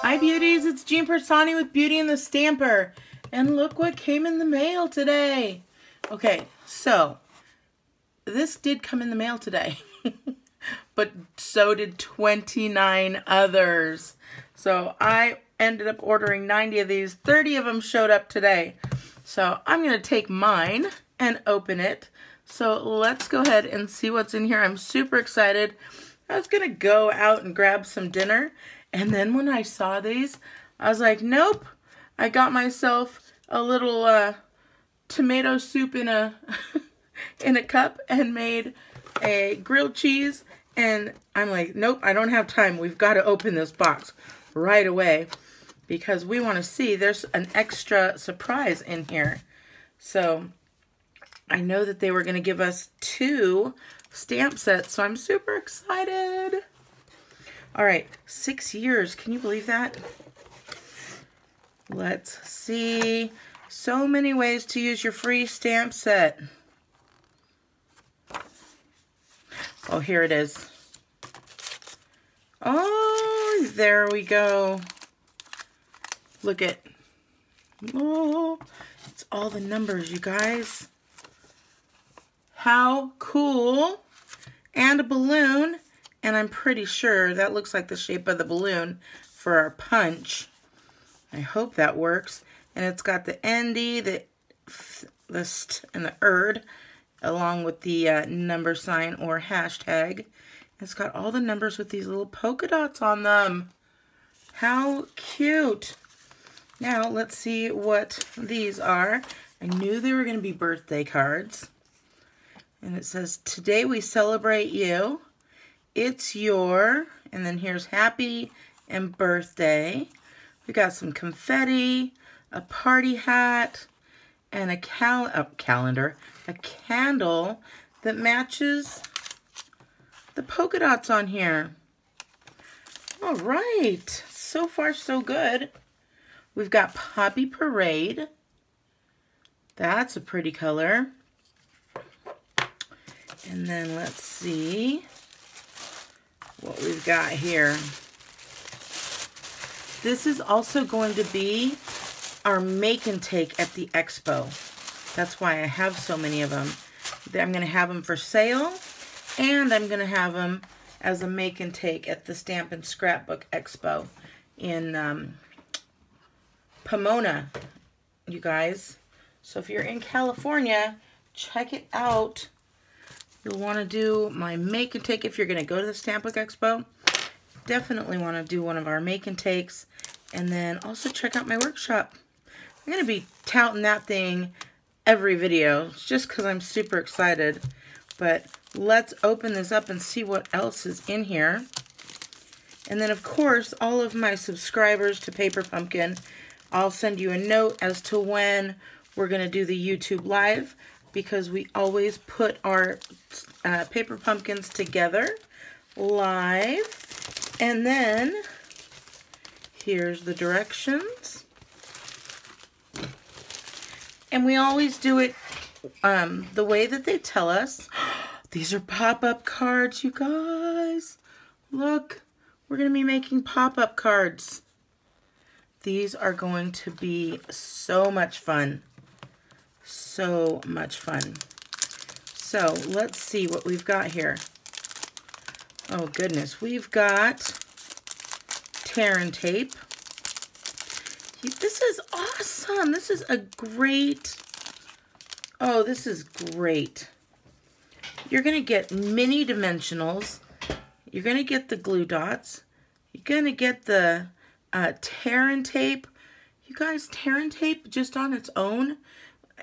Hi beauties, it's Jean Piersanti with Beauty and the Stamper. And look what came in the mail today. Okay, so this did come in the mail today. But so did 29 others. So I ended up ordering 90 of these. 30 of them showed up today. So I'm going to take mine and open it. So let's go ahead and see what's in here. I'm super excited. I was going to go out and grab some dinner. And then when I saw these, I was like, nope. I got myself a little tomato soup in a in a cup and made a grilled cheese. And I'm like, nope, I don't have time. We've got to open this box right away because we want to see there's an extra surprise in here. So I know that they were going to give us 2 stamp sets, so I'm super excited. All right, 6 years. Can you believe that? Let's see. So many ways to use your free stamp set. Oh, here it is. Oh, there we go. Look at. Oh, it's all the numbers, you guys. How cool. And a balloon. And I'm pretty sure that looks like the shape of the balloon for our punch. I hope that works. And it's got the ND, the st, and the ERD, along with the number sign or hashtag. It's got all the numbers with these little polka dots on them. How cute. Now, let's see what these are. I knew they were going to be birthday cards. And it says, today we celebrate you. It's your, and then here's happy and birthday. We got some confetti, a party hat, and a calendar, a candle that matches the polka dots on here. All right, so far so good. We've got Poppy Parade. That's a pretty color. And then let's see what we've got here. This is also going to be our make and take at the expo. That's why I have so many of them. I'm going to have them for sale, and I'm going to have them as a make and take at the Stamp and Scrapbook Expo in Pomona, you guys. So if you're in California, check it out. You'll want to do my make and take if you're going to go to the Stamp Book Expo. Definitely want to do one of our make and takes. And then also check out my workshop. I'm going to be touting that thing every video just because I'm super excited. But let's open this up and see what else is in here. And then, of course, all of my subscribers to Paper Pumpkin, I'll send you a note as to when we're going to do the YouTube Live, because we always put our Paper Pumpkins together live. And then here's the directions. And we always do it the way that they tell us. These are pop-up cards, you guys. Look, we're going to be making pop-up cards. These are going to be so much fun. So much fun. So let's see what we've got here. Oh goodness, we've got tear and tape. This is awesome. This is a great, oh, this is great. You're going to get mini dimensionals. You're going to get the glue dots. You're going to get the tear and tape. You guys, tear and tape just on its own,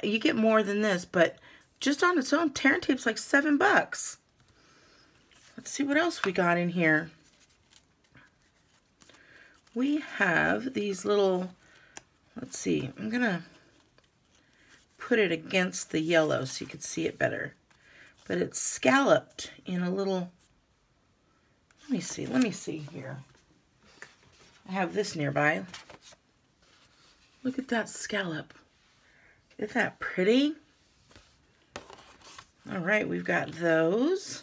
you get more than this, but just on its own, tear and tape's like $7. Let's see what else we got in here. We have these little, let's see, I'm gonna put it against the yellow so you can see it better. But it's scalloped in a little, let me see here. I have this nearby. Look at that scallop. Isn't that pretty? All right, we've got those.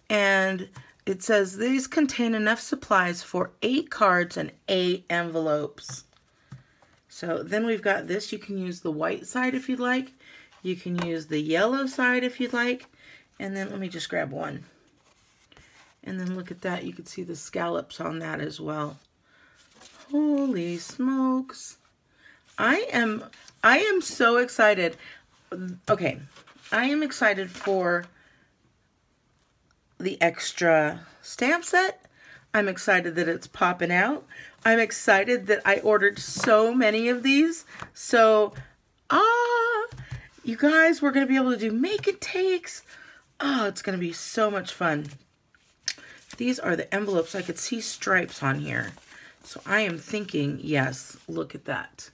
And It says these contain enough supplies for 8 cards and 8 envelopes. So then we've got this. You can use the white side if you'd like. You can use the yellow side if you'd like. And then let me just grab one. And then look at that. You can see the scallops on that as well. Holy smokes. I am so excited. Okay, I am excited for the extra stamp set. I'm excited that it's popping out. I'm excited that I ordered so many of these. So, you guys, we're going to be able to do make and takes. Oh, it's going to be so much fun. These are the envelopes. I could see stripes on here. So I am thinking, yes, look at that.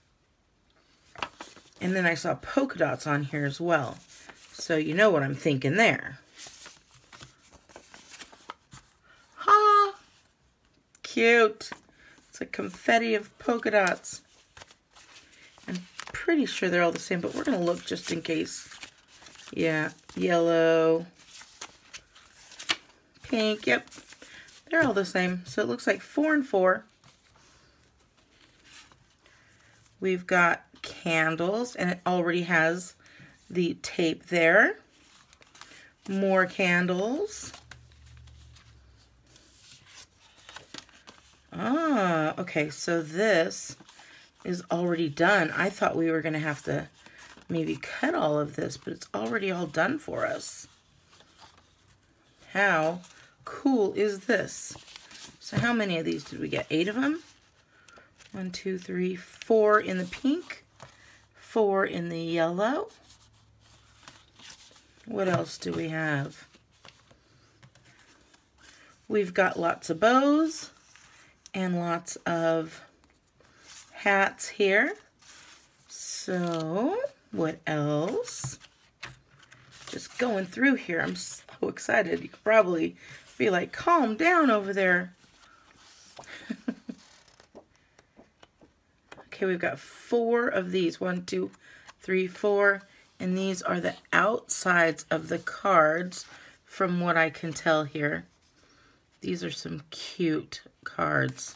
And then I saw polka dots on here as well. So you know what I'm thinking there. Ha! Cute. It's like confetti of polka dots. I'm pretty sure they're all the same, but we're going to look just in case. Yeah, yellow, pink, yep. They're all the same. So it looks like 4 and 4. We've got candles, and it already has the tape there. More candles. Ah, okay, so this is already done. I thought we were going to have to maybe cut all of this, but it's already all done for us. How cool is this? So how many of these did we get? 8 of them? 1, 2, 3, 4 in the pink, 4 in the yellow. What else do we have? We've got lots of bows and lots of hats here. So, what else? Just going through here. I'm so excited. You could probably be like, calm down over there. Okay, we've got 4 of these. 1, 2, 3, 4. And these are the outsides of the cards from what I can tell here. These are some cute cards.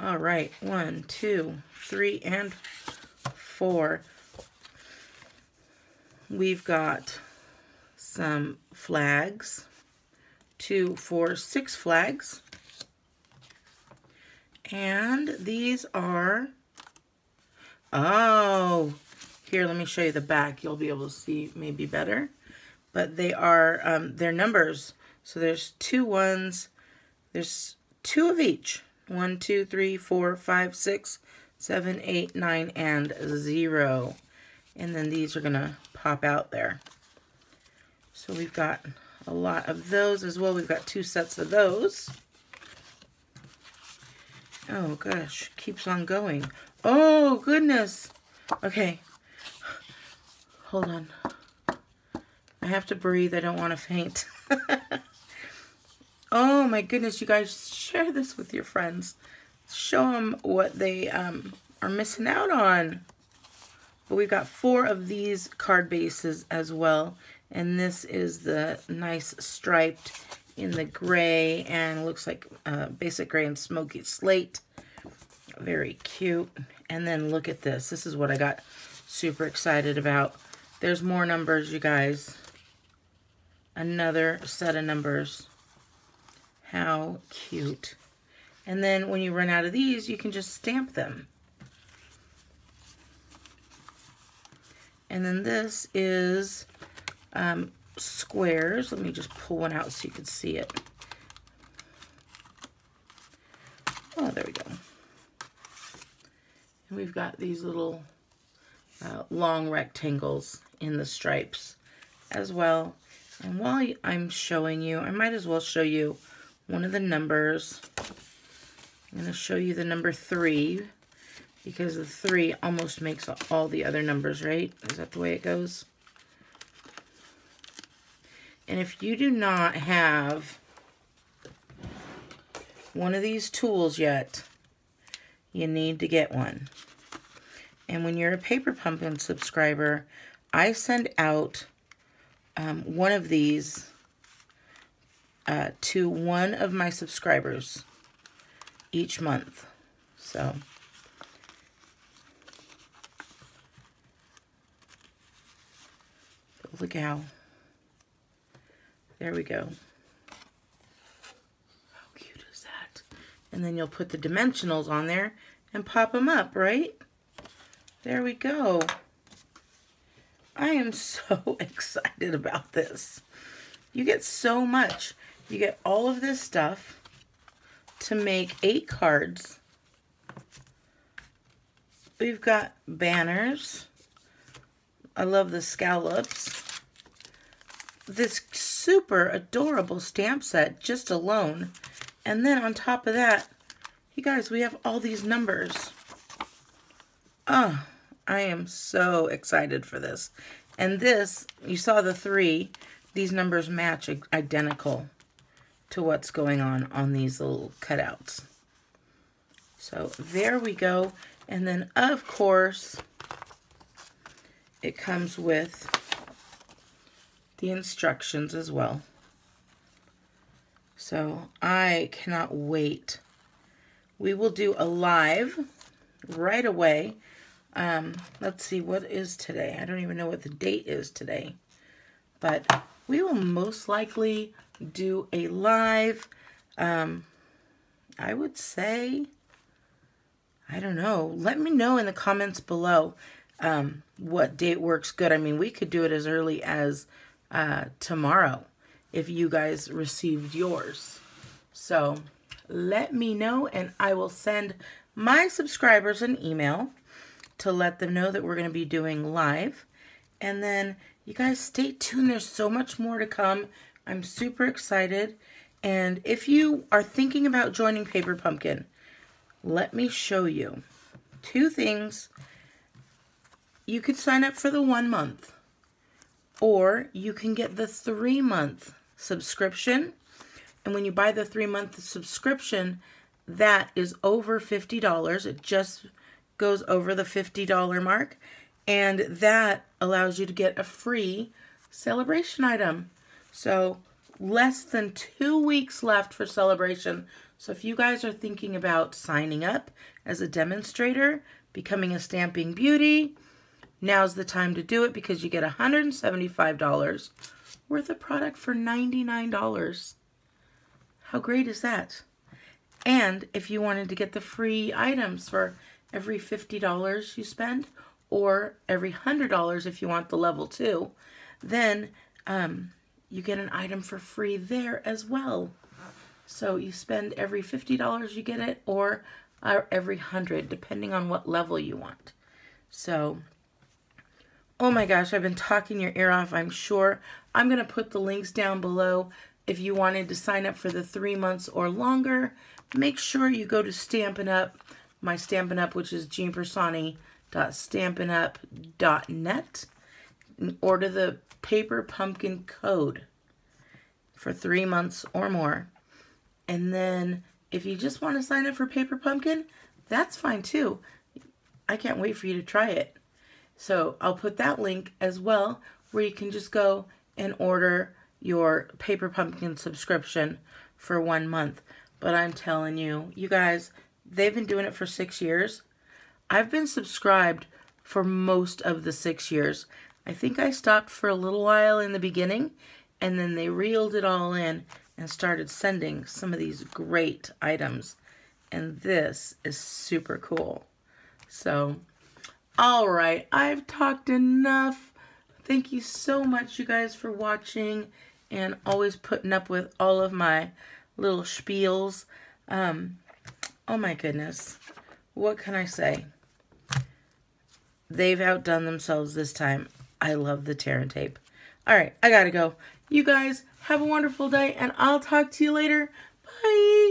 All right, 1, 2, 3, and 4. We've got some flags. 2, 4, 6 flags. And these are, oh, here, let me show you the back. You'll be able to see maybe better. But they are, they're numbers. So there's 2 ones. There's 2 of each. 1, 2, 3, 4, 5, 6, 7, 8, 9, and 0. And then these are going to pop out there. So we've got a lot of those as well. We've got 2 sets of those. Oh gosh, keeps on going. Oh goodness. Okay. Hold on. I have to breathe. I don't want to faint. Oh my goodness, you guys, share this with your friends. Show them what they are missing out on. But we've got 4 of these card bases as well. And this is the nice striped in the gray and looks like basic gray and smoky slate. Very cute. And then look at this. This is what I got super excited about. There's more numbers, you guys. Another set of numbers. How cute. And then when you run out of these, you can just stamp them. And then this is squares. Let me just pull one out so you can see it. Oh, there we go. And we've got these little long rectangles in the stripes as well. And while I'm showing you, I might as well show you one of the numbers. I'm going to show you the number 3 because the 3 almost makes all the other numbers, right? Is that the way it goes? And if you do not have one of these tools yet, you need to get one. And when you're a Paper Pumpkin subscriber, I send out one of these to one of my subscribers each month. So look how, there we go. How cute is that? And then you'll put the dimensionals on there and pop them up, right? There we go. I am so excited about this. You get so much. You get all of this stuff to make 8 cards. We've got banners. I love the scallops. This super adorable stamp set just alone. And then on top of that, you guys, we have all these numbers. Oh, I am so excited for this. And this, you saw the 3. These numbers match identical to what's going on these little cutouts. So there we go. And then, of course, it comes with the instructions as well. So I cannot wait. We will do a live right away. Let's see, what is today? I don't even know what the date is today. But we will most likely do a live, I would say, I don't know. Let me know in the comments below what date works good. I mean, we could do it as early as tomorrow if you guys received yours. So let me know, and I will send my subscribers an email to let them know that we're going to be doing live. And then you guys stay tuned. There's so much more to come. I'm super excited. And if you are thinking about joining Paper Pumpkin, let me show you 2 things. You could sign up for the 1 month, or you can get the 3-month subscription. And when you buy the 3-month subscription, that is over $50. It just goes over the $50 mark. And that allows you to get a free celebration item. So less than 2 weeks left for celebration. So if you guys are thinking about signing up as a demonstrator, becoming a stamping beauty, now's the time to do it, because you get $175 worth of product for $99. How great is that? And if you wanted to get the free items for every $50 you spend, or every $100 if you want the level 2, then you get an item for free there as well. So you spend every $50, you get it, or every $100, depending on what level you want. So, oh my gosh, I've been talking your ear off, I'm sure. I'm going to put the links down below. If you wanted to sign up for the 3 months or longer, make sure you go to Stampin' Up, my Stampin' Up, which is jeanpersonie.stampinup.net, and order the Paper Pumpkin code for 3 months or more. And then if you just want to sign up for Paper Pumpkin, that's fine too. I can't wait for you to try it. So I'll put that link as well, where you can just go and order your Paper Pumpkin subscription for 1 month. But I'm telling you, you guys, they've been doing it for 6 years. I've been subscribed for most of the 6 years. I think I stopped for a little while in the beginning, and then they reeled it all in and started sending some of these great items. And this is super cool. So, all right, I've talked enough. Thank you so much, you guys, for watching and always putting up with all of my little spiels. Oh my goodness. What can I say? They've outdone themselves this time. I love the tear and tape. All right, I gotta go. You guys have a wonderful day, and I'll talk to you later. Bye.